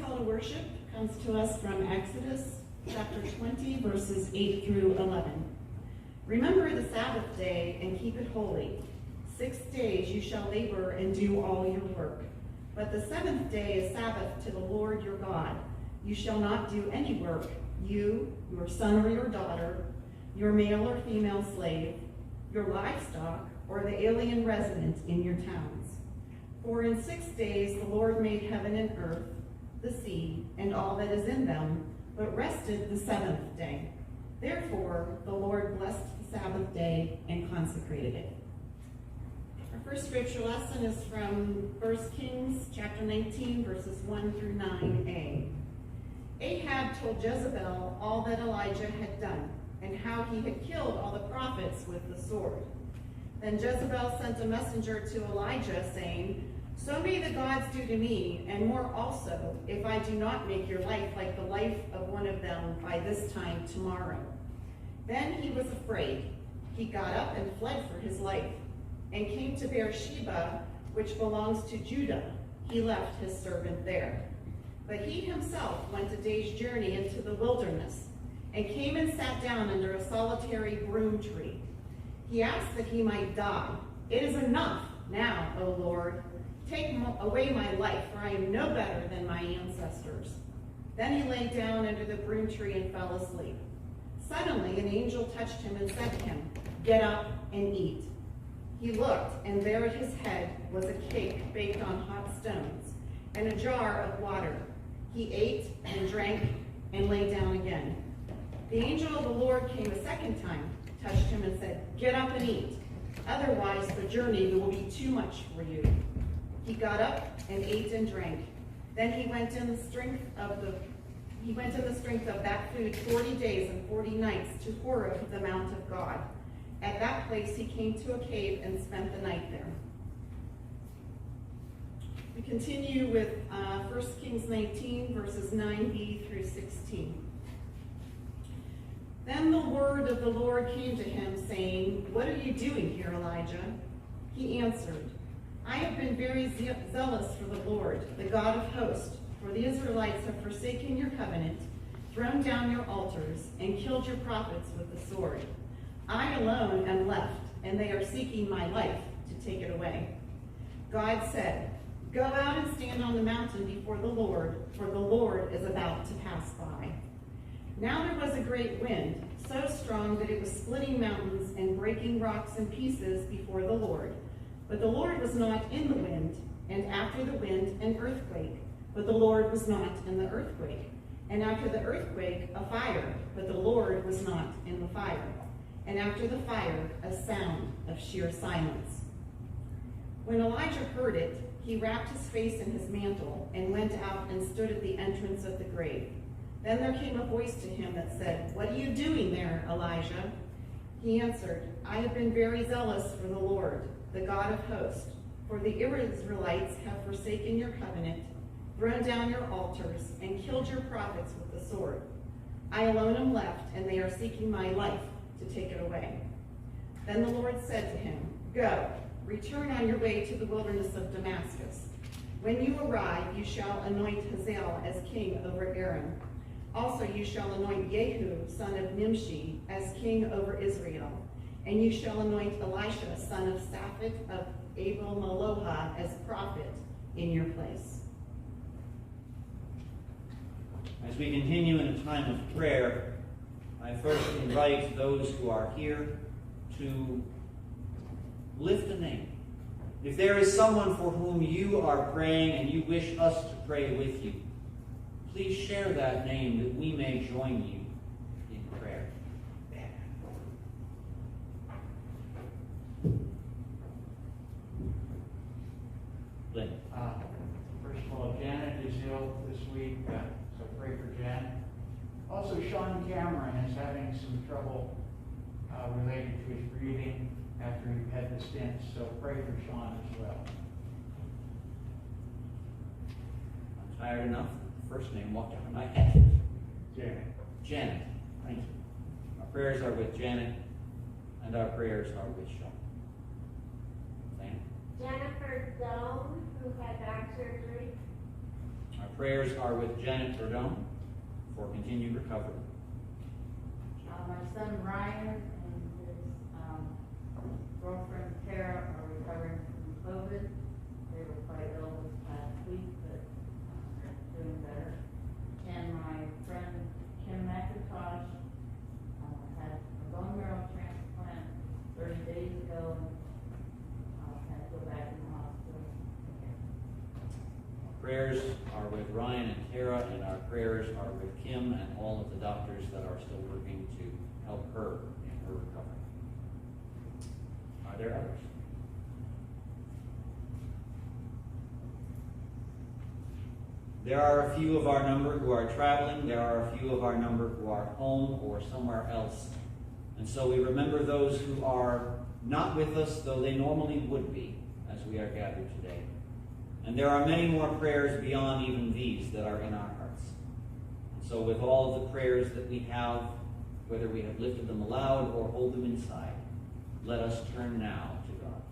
call to worship comes to us from Exodus chapter 20, verses 8 through 11. Remember the Sabbath day and keep it holy. 6 days you shall labor and do all your work. But the seventh day is Sabbath to the Lord your God. You shall not do any work, you, your son or your daughter, your male or female slave, your livestock, or the alien resident in your towns. For in 6 days the Lord made heaven and earth, the sea, and all that is in them, but rested the seventh day. Therefore the Lord blessed the Sabbath day and consecrated it. Our first scripture lesson is from 1 Kings chapter 19, verses 1 through 9a. Ahab told Jezebel all that Elijah had done, and how he had killed all the prophets with the sword. Then Jezebel sent a messenger to Elijah, saying, "So may the gods do to me, and more also, if I do not make your life like the life of one of them by this time tomorrow." Then he was afraid. He got up and fled for his life, and came to Beersheba, which belongs to Judah. He left his servant there. But he himself went a day's journey into the wilderness, and came and sat down under a solitary broom tree. He asked that he might die. "It is enough now, O Lord. Take away my life, for I am no better than my ancestors." Then he lay down under the broom tree and fell asleep. Suddenly an angel touched him and said to him, "Get up and eat." He looked, and there at his head was a cake baked on hot stones, and a jar of water. He ate and drank and lay down again. The angel of the Lord came a second time, touched him and said, "Get up and eat. Otherwise the journey will be too much for you." He got up and ate and drank. Then he went in the strength of that food 40 days and 40 nights to Horeb, the mount of God. At that place he came to a cave and spent the night there. We continue with 1 Kings 19, verses 9b through 16. Then the word of the Lord came to him, saying, "What are you doing here, Elijah?" He answered, "I have been very zealous for the Lord, the God of hosts, for the Israelites have forsaken your covenant, thrown down your altars, and killed your prophets with the sword. I alone am left, and they are seeking my life to take it away." God said, "Go out and stand on the mountain before the Lord, for the Lord is about to pass by." Now there was a great wind, so strong that it was splitting mountains and breaking rocks in pieces before the Lord. But the Lord was not in the wind, and after the wind an earthquake, but the Lord was not in the earthquake. And after the earthquake a fire, but the Lord was not in the fire. And after the fire a sound of sheer silence. When Elijah heard it, he wrapped his face in his mantle and went out and stood at the entrance of the grave. Then there came a voice to him that said, "What are you doing there, Elijah?" He answered, "I have been very zealous for the Lord, the God of hosts, for the Israelites have forsaken your covenant, thrown down your altars, and killed your prophets with the sword. I alone am left, and they are seeking my life to take it away." Then the Lord said to him, "Go, return on your way to the wilderness of Damascus. When you arrive, you shall anoint Hazael as king over Aram. Also you shall anoint Jehu, son of Nimshi, as king over Israel. And you shall anoint Elisha, son of Shaphat of Abel-Meholah, as prophet in your place." As we continue in a time of prayer, I first invite those who are here to lift a name. If there is someone for whom you are praying and you wish us to pray with you, please share that name that we may join you in prayer. Lynn. First of all, Janet is ill this week, so pray for Janet. Also, Sean Cameron is having some trouble related to his breathing after he had the stent, so pray for Sean as well. I'm tired enough. The first name walked out of my head. Janet. Janet. Thank you. Our prayers are with Janet, and our prayers are with Sean. Diane? Jennifer Doan, who had back surgery. Our prayers are with Janet Perdone for continued recovery. My son Ryan and his girlfriend Tara are recovering from COVID. They were quite ill this past week, but doing better. And my friend Kim McIntosh had a bone marrow transplant 30 days ago and had to go back in the hospital. Prayers are with Ryan and Tara, and our prayers are with Kim and all of the doctors that are still working to help her in her recovery. Are there others? There are a few of our number who are traveling. There are a few of our number who are home or somewhere else. And so we remember those who are not with us, though they normally would be, as we are gathered today. And there are many more prayers beyond even these that are in our hearts. And so with all of the prayers that we have, whether we have lifted them aloud or hold them inside, let us turn now to God.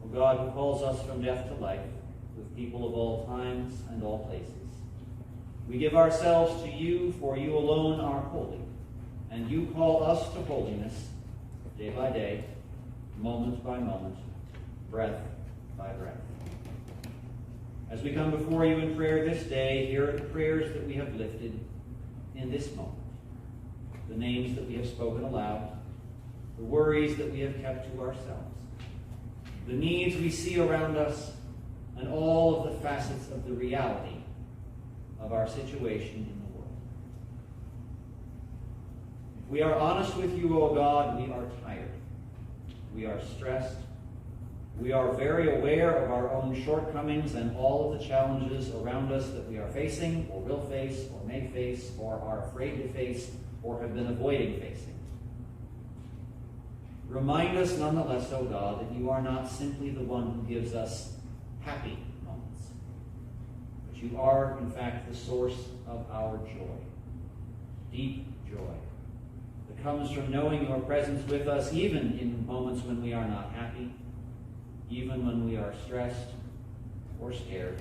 O God, who calls us from death to life, with people of all times and all places, we give ourselves to you, for you alone are holy, and you call us to holiness day by day, moment by moment, breath by breath. As we come before you in prayer this day, here are the prayers that we have lifted in this moment. The names that we have spoken aloud, the worries that we have kept to ourselves, the needs we see around us, and all of the facets of the reality of our situation in the world. If we are honest with you, O God, we are tired. We are stressed. We are very aware of our own shortcomings and all of the challenges around us that we are facing, or will face, or may face, or are afraid to face, or have been avoiding facing. Remind us nonetheless, O God, that you are not simply the one who gives us happy moments, but you are, in fact, the source of our joy, deep joy, that comes from knowing your presence with us even in moments when we are not happy, even when we are stressed or scared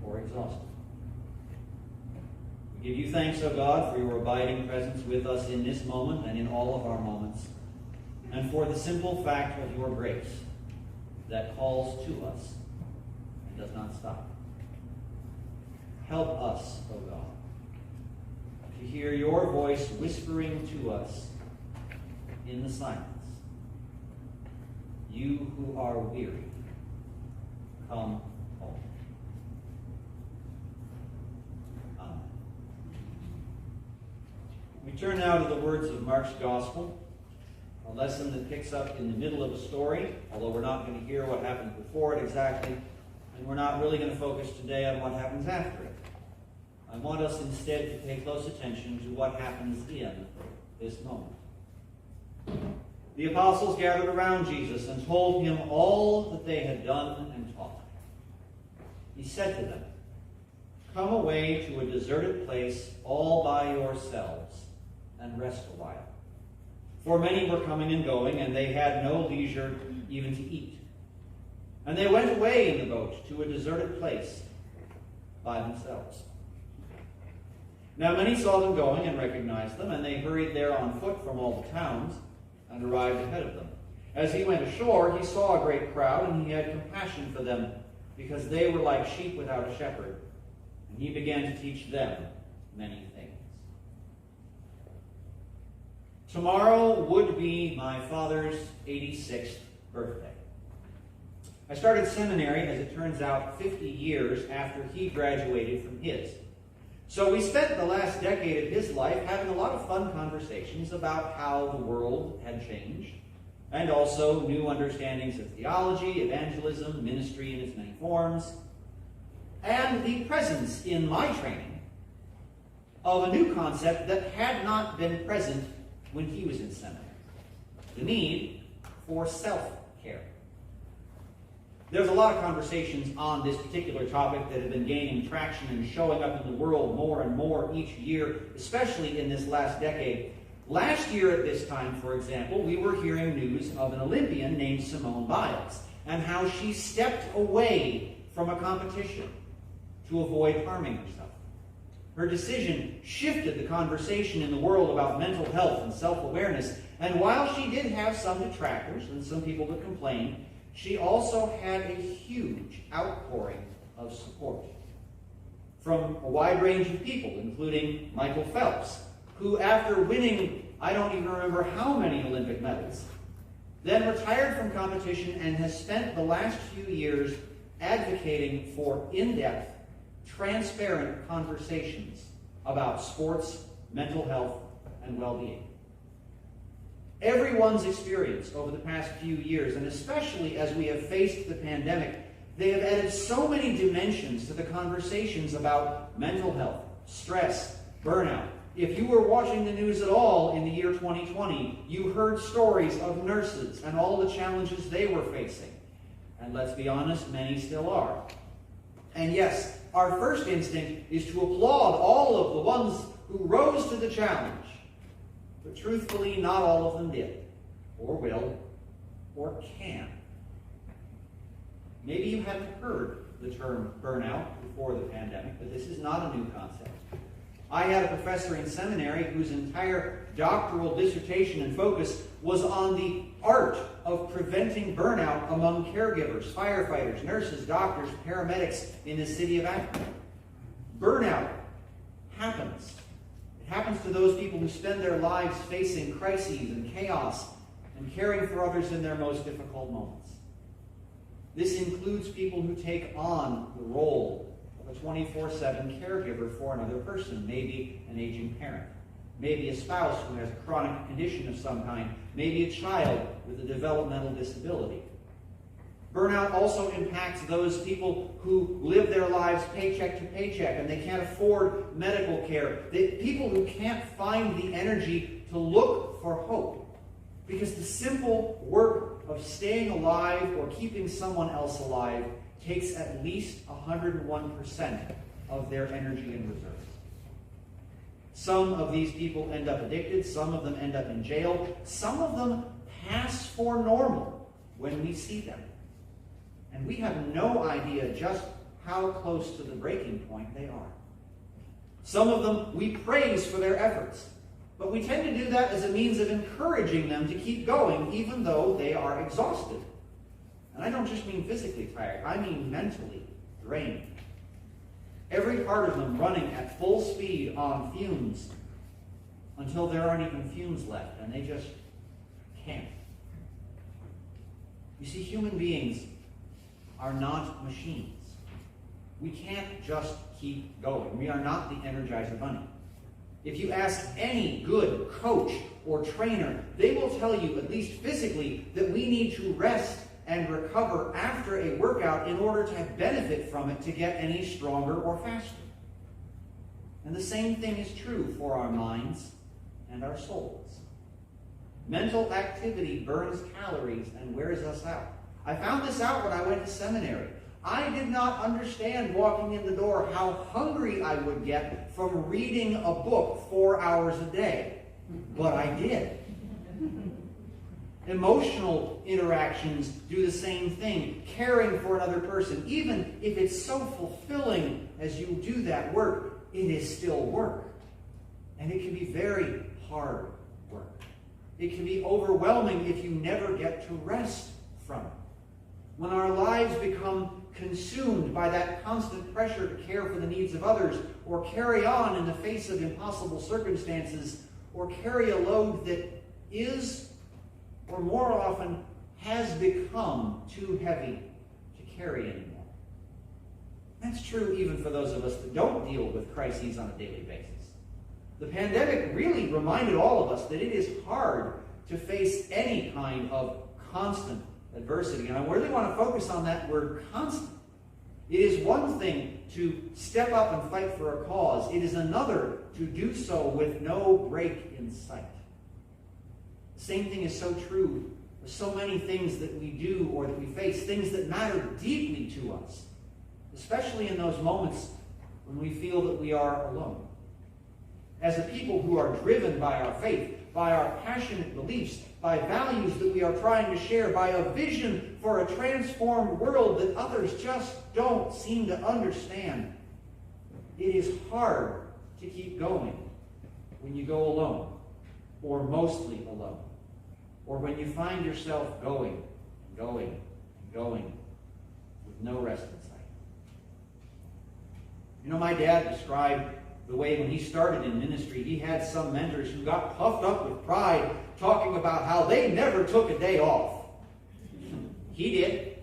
or exhausted. We give you thanks, O God, for your abiding presence with us in this moment and in all of our moments, and for the simple fact of your grace that calls to us and does not stop. Help us, O God, to hear your voice whispering to us in the silence. You who are weary, come home. Amen. We turn now to the words of Mark's Gospel, a lesson that picks up in the middle of a story, although we're not going to hear what happened before it exactly, and we're not really going to focus today on what happens after it. I want us instead to pay close attention to what happens in this moment. The apostles gathered around Jesus and told him all that they had done and taught. He said to them, "Come away to a deserted place all by yourselves and rest a while." For many were coming and going, and they had no leisure even to eat. And they went away in the boat to a deserted place by themselves. Now many saw them going and recognized them, and they hurried there on foot from all the towns and arrived ahead of them. As he went ashore, he saw a great crowd, and he had compassion for them, because they were like sheep without a shepherd. And he began to teach them many things. Tomorrow would be my father's 86th birthday. I started seminary, as it turns out, 50 years after he graduated from his. So we spent the last decade of his life having a lot of fun conversations about how the world had changed, and also new understandings of theology, evangelism, ministry in its many forms, and the presence in my training of a new concept that had not been present when he was in seminary: the need for self-care. There's a lot of conversations on this particular topic that have been gaining traction and showing up in the world more and more each year, especially in this last decade. Last year at this time, for example, we were hearing news of an Olympian named Simone Biles and how she stepped away from a competition to avoid harming herself. Her decision shifted the conversation in the world about mental health and self-awareness, and while she did have some detractors and some people that complained, she also had a huge outpouring of support from a wide range of people, including Michael Phelps, who after winning, I don't even remember how many Olympic medals, then retired from competition and has spent the last few years advocating for in-depth, transparent conversations about sports, mental health, and well-being. Everyone's experience over the past few years, and especially as we have faced the pandemic, they have added so many dimensions to the conversations about mental health, stress, burnout. If you were watching the news at all in the year 2020, you heard stories of nurses and all the challenges they were facing. And let's be honest, many still are. And yes, our first instinct is to applaud all of the ones who rose to the challenge. But truthfully, not all of them did, or will, or can. Maybe you hadn't heard the term burnout before the pandemic, but this is not a new concept. I had a professor in seminary whose entire doctoral dissertation and focus was on the art of preventing burnout among caregivers, firefighters, nurses, doctors, paramedics in the city of Akron. Burnout happens. It happens to those people who spend their lives facing crises and chaos and caring for others in their most difficult moments. This includes people who take on the role of a 24/7 caregiver for another person, maybe an aging parent, maybe a spouse who has a chronic condition of some kind, maybe a child with a developmental disability. Burnout also impacts those people who live their lives paycheck to paycheck and they can't afford medical care. People who can't find the energy to look for hope. Because the simple work of staying alive or keeping someone else alive takes at least 101% of their energy and reserves. Some of these people end up addicted. Some of them end up in jail. Some of them pass for normal when we see them. And we have no idea just how close to the breaking point they are. Some of them we praise for their efforts. But we tend to do that as a means of encouraging them to keep going, even though they are exhausted. And I don't just mean physically tired, I mean mentally drained. Every part of them running at full speed on fumes until there aren't even fumes left, and they just can't. You see, human beings are not machines. We can't just keep going. We are not the Energizer Bunny. If you ask any good coach or trainer, they will tell you, at least physically, that we need to rest and recover after a workout in order to have benefit from it to get any stronger or faster. And the same thing is true for our minds and our souls. Mental activity burns calories and wears us out. I found this out when I went to seminary. I did not understand walking in the door how hungry I would get from reading a book 4 hours a day. But I did. Emotional interactions do the same thing. Caring for another person, even if it's so fulfilling as you do that work, it is still work. And it can be very hard work. It can be overwhelming if you never get to rest from it. When our lives become consumed by that constant pressure to care for the needs of others, or carry on in the face of impossible circumstances, or carry a load that is, or more often has become too heavy to carry anymore. That's true even for those of us that don't deal with crises on a daily basis. The pandemic really reminded all of us that it is hard to face any kind of constant adversity. And I really want to focus on that word constant. It is one thing to step up and fight for a cause. It is another to do so with no break in sight. The same thing is so true for so many things that we do or that we face, things that matter deeply to us, especially in those moments when we feel that we are alone. As a people who are driven by our faith, by our passionate beliefs, by values that we are trying to share, by a vision for a transformed world that others just don't seem to understand. It is hard to keep going when you go alone, or mostly alone, or when you find yourself going and going and going with no rest in sight. You know, my dad described the way when he started in ministry, he had some mentors who got puffed up with pride, talking about how they never took a day off. He did.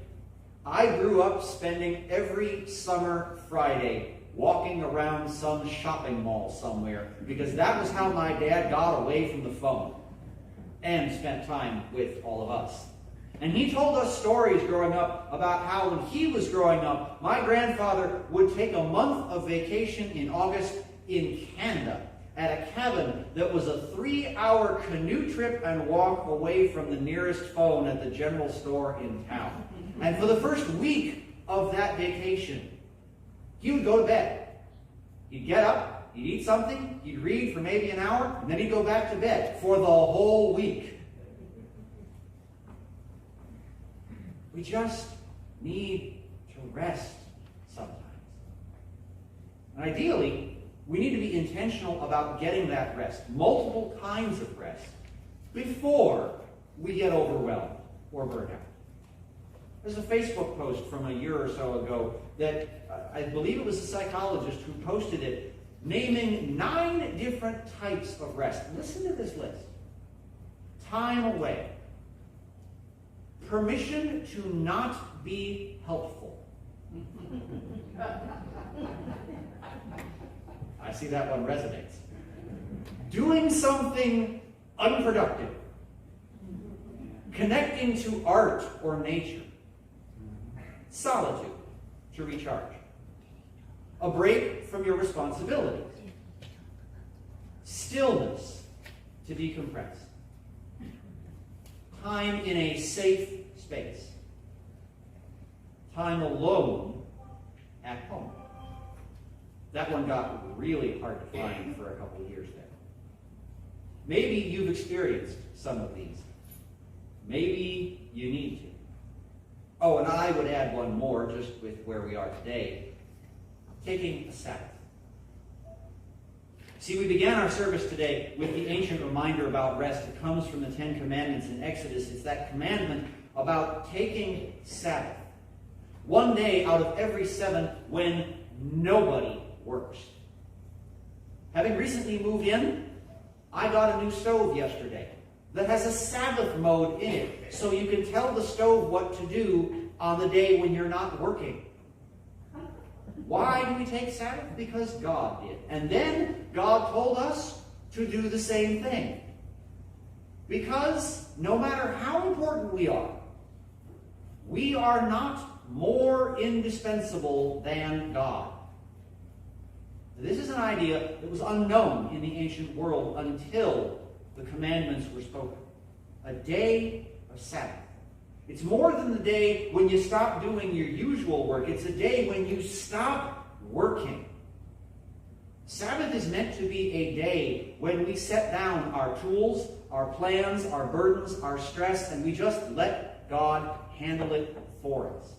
I grew up spending every summer Friday walking around some shopping mall somewhere, because that was how my dad got away from the phone and spent time with all of us. And he told us stories growing up about how when he was growing up, my grandfather would take a month of vacation in August in Canada at a cabin that was a 3-hour canoe trip and walk away from the nearest phone at the general store in town. And for the first week of that vacation, he would go to bed. He'd get up, he'd eat something, he'd read for maybe an hour, and then he'd go back to bed for the whole week. We just need to rest sometimes. And ideally, we need to be intentional about getting that rest, multiple kinds of rest, before we get overwhelmed or burned out. There's a Facebook post from a year or so ago that I believe it was a psychologist who posted it, naming 9 different types of rest. Listen to this list. Time away. Permission to not be helpful. I see that one resonates. Doing something unproductive. Connecting to art or nature. Solitude to recharge. A break from your responsibilities. Stillness to decompress. Time in a safe space. Time alone at home. That one got really hard to find for a couple of years there. Maybe you've experienced some of these. Maybe you need to. Oh, and I would add one more just with where we are today. Taking a Sabbath. See, we began our service today with the ancient reminder about rest. It comes from the 10 Commandments in Exodus. It's that commandment about taking Sabbath. One day out of every 7 when nobody works. Having recently moved in, I got a new stove yesterday that has a Sabbath mode in it, so you can tell the stove what to do on the day when you're not working. Why do we take Sabbath? Because God did. And then God told us to do the same thing. Because no matter how important we are not more indispensable than God. This is an idea that was unknown in the ancient world until the commandments were spoken. A day of Sabbath. It's more than the day when you stop doing your usual work. It's a day when you stop working. Sabbath is meant to be a day when we set down our tools, our plans, our burdens, our stress, and we just let God handle it for us.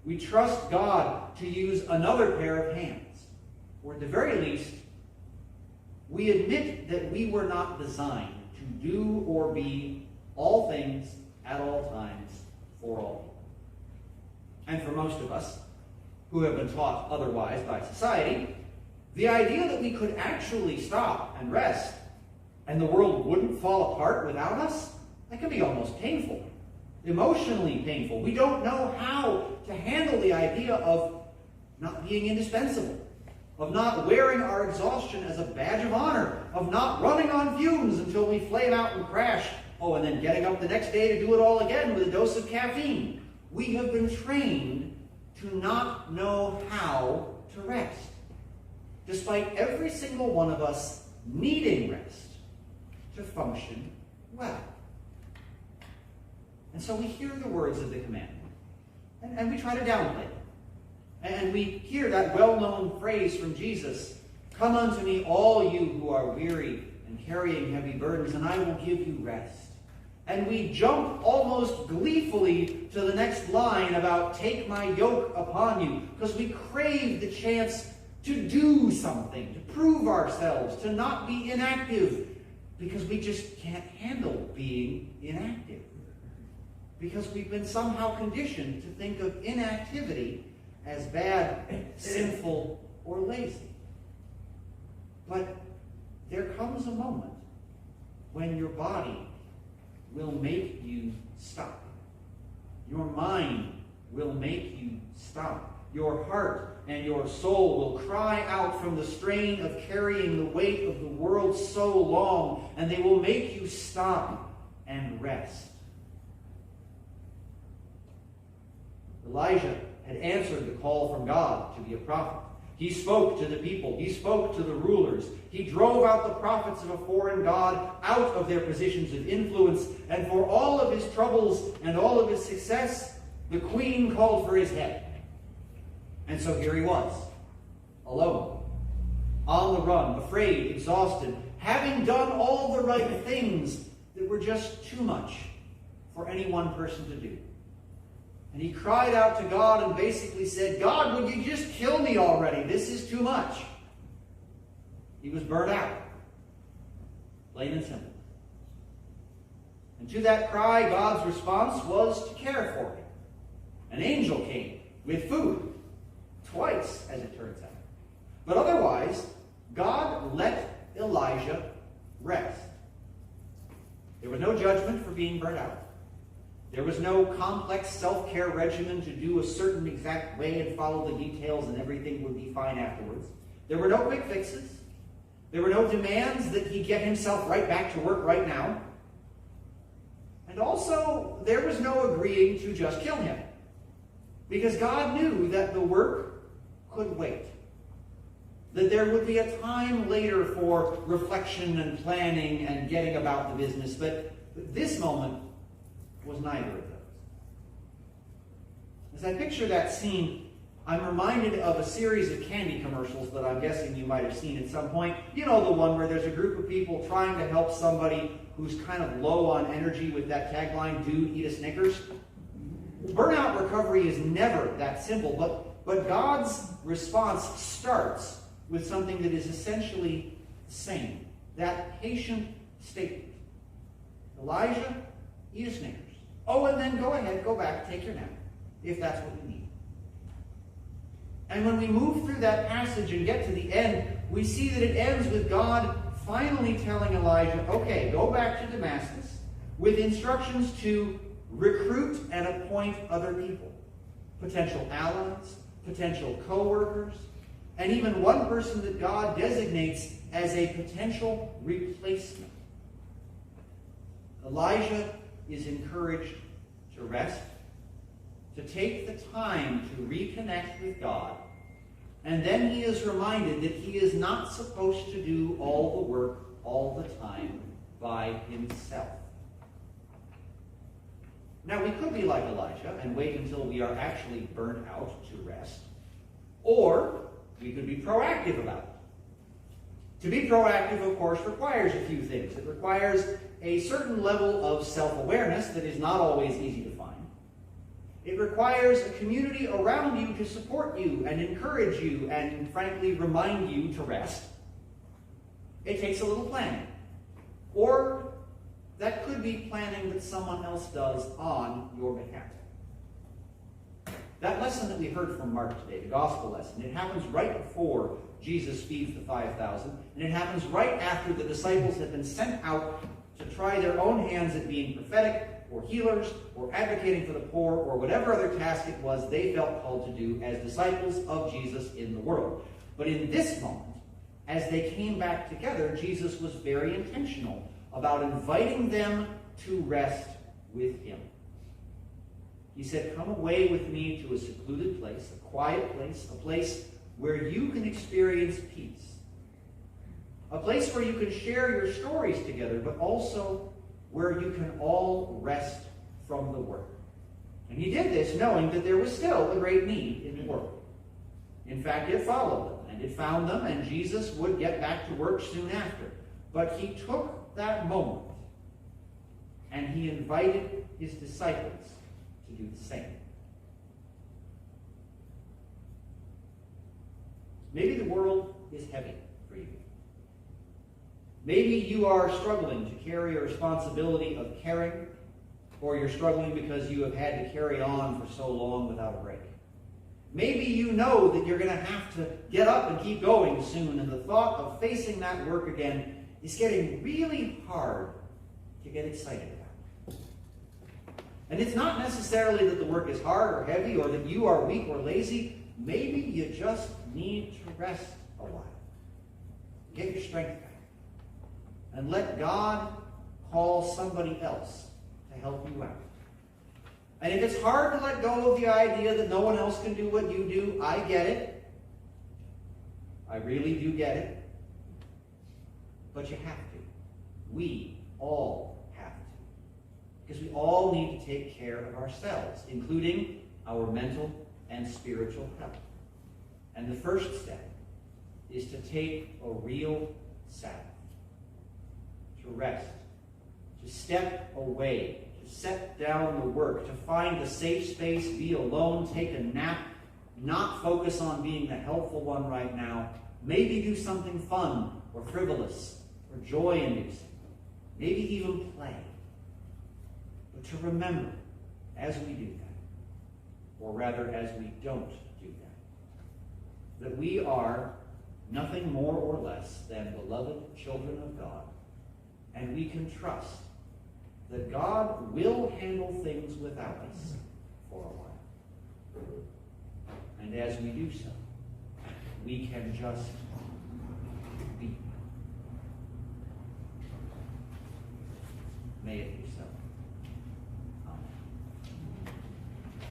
We trust God to use another pair of hands. Or at the very least, we admit that we were not designed to do or be all things at all times for all people. And for most of us, who have been taught otherwise by society, the idea that we could actually stop and rest and the world wouldn't fall apart without us, that can be almost painful, emotionally painful. We don't know how to handle the idea of not being indispensable, of not wearing our exhaustion as a badge of honor, of not running on fumes until we flame out and crash, and then getting up the next day to do it all again with a dose of caffeine. We have been trained to not know how to rest, despite every single one of us needing rest to function well. And so we hear the words of the commandment, and we try to downplay it. And we hear that well-known phrase from Jesus, "Come unto me, all you who are weary and carrying heavy burdens, and I will give you rest. And we jump almost gleefully to the next line about take my yoke upon you, because we crave the chance to do something, to prove ourselves, to not be inactive, because we just can't handle being inactive. Because we've been somehow conditioned to think of inactivity as bad, sinful, or lazy. But there comes a moment when your body will make you stop. Your mind will make you stop. Your heart and your soul will cry out from the strain of carrying the weight of the world so long, and they will make you stop and rest. Elijah had answered the call from God to be a prophet. He spoke to the people. He spoke to the rulers. He drove out the prophets of a foreign god out of their positions of influence. And for all of his troubles and all of his success, the queen called for his head. And so here he was, alone, on the run, afraid, exhausted, having done all the right things that were just too much for any one person to do. And he cried out to God and basically said, God, would you just kill me already? This is too much. He was burnt out. Plain and simple. And to that cry, God's response was to care for him. An angel came with food. Twice, as it turns out. But otherwise, God let Elijah rest. There was no judgment for being burnt out. There was no complex self-care regimen to do a certain exact way and follow the details and everything would be fine afterwards. There were no quick fixes. There were no demands that he get himself right back to work right now. And also, there was no agreeing to just kill him. Because God knew that the work could wait. That there would be a time later for reflection and planning and getting about the business. But this moment was neither of those. As I picture that scene, I'm reminded of a series of candy commercials that I'm guessing you might have seen at some point. You know, the one where there's a group of people trying to help somebody who's kind of low on energy with that tagline, dude, eat a Snickers. Burnout recovery is never that simple, but God's response starts with something that is essentially the same. That patient statement. Elijah, eat a Snickers. Oh, and then go ahead, go back, take your nap, if that's what you need. And when we move through that passage and get to the end, we see that it ends with God finally telling Elijah, okay, go back to Damascus with instructions to recruit and appoint other people, potential allies, potential co-workers, and even one person that God designates as a potential replacement. Elijah is encouraged to rest, to take the time to reconnect with God, and then he is reminded that he is not supposed to do all the work all the time by himself. Now, we could be like Elijah and wait until we are actually burnt out to rest, or we could be proactive about it. To be proactive, of course, requires a few things. It requires a certain level of self-awareness that is not always easy to find. It requires a community around you to support you and encourage you and, frankly, remind you to rest. It takes a little planning. Or that could be planning that someone else does on your behalf. That lesson that we heard from Mark today, the gospel lesson, it happens right before Jesus feeds the 5,000, and it happens right after the disciples have been sent out to try their own hands at being prophetic, or healers, or advocating for the poor, or whatever other task it was they felt called to do as disciples of Jesus in the world. But in this moment, as they came back together, Jesus was very intentional about inviting them to rest with him. He said, come away with me to a secluded place, a quiet place, a place where you can experience peace. A place where you can share your stories together, but also where you can all rest from the work. And he did this knowing that there was still a great need in the world. In fact, it followed them, and it found them, and Jesus would get back to work soon after. But he took that moment and he invited his disciples to do the same. Maybe the world is heavy for you. Maybe you are struggling to carry a responsibility of caring, or you're struggling because you have had to carry on for so long without a break. Maybe you know that you're going to have to get up and keep going soon, and the thought of facing that work again is getting really hard to get excited about. And it's not necessarily that the work is hard or heavy or that you are weak or lazy. Maybe you just need to rest a while. Get your strength back. And let God call somebody else to help you out. And if it's hard to let go of the idea that no one else can do what you do, I get it. I really do get it. But you have to. We all have to. Because we all need to take care of ourselves, including our mental and spiritual health. And the first step is to take a real Sabbath. To rest. To step away. To set down the work. To find a safe space, be alone, take a nap, not focus on being the helpful one right now. Maybe do something fun or frivolous or joy-inducing. Maybe even play. But to remember, as we do that, or rather as we don't do that we are nothing more or less than beloved children of God, and we can trust that God will handle things without us for a while. And as we do so, we can just be. May it